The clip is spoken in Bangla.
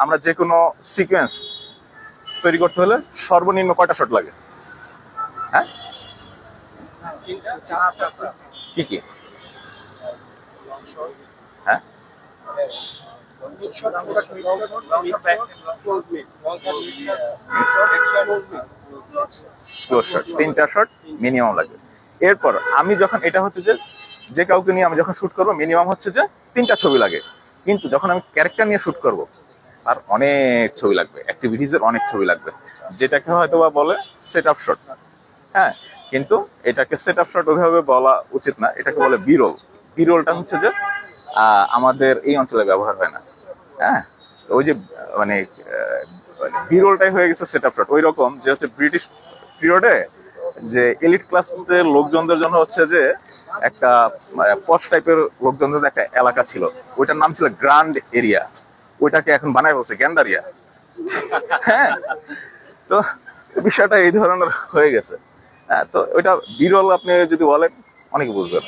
আমরা যে কোনো সিকোয়েন্স তৈরি করতে হলে সর্বনিম্ন কয়টা শট লাগে? হ্যাঁ, কি কি? হ্যাঁ, ক্লোজ শট, 3টা শট মিনিমাম লাগবে। এরপর আমি যখন এটা হচ্ছে যে যে কাউকে নিয়ে আমি যখন শুট করবো মিনিমাম হচ্ছে যে 3টা ছবি লাগে। কিন্তু যখন আমি ক্যারেক্টার নিয়ে শুট করব আর অনেক ছবি লাগবে, অ্যাক্টিভিটিসের অনেক ছবি লাগবে, যেটাকে হয়তো বা বলে সেট আপ শট। হ্যাঁ, কিন্তু এটাকে সেট আপ শট ওইভাবে বলা উচিত না, এটাকে বলে বিরল। বিরলটা হচ্ছে যে আমাদের এই অঞ্চলে ব্যবহার হয় না। হ্যাঁ, ওই যে মানে বিরলটাই হয়ে গেছে সেট আপ শট। ওই রকম যে হচ্ছে ব্রিটিশ পিরিয়ডে যে এলিট ক্লাসের লোকজনদের জন্য হচ্ছে যে একটা পশ টাইপের লোকজনদের একটা এলাকা ছিল, ওইটার নাম ছিল গ্র্যান্ড এরিয়া। ওইটাকে এখন বানায় বলছে গ্যান্ডারিয়া। হ্যাঁ, তো বিষয়টা এই ধরনের হয়ে গেছে। হ্যাঁ, তো ওইটা বিরল আপনি যদি বলেন অনেকে বুঝবেন।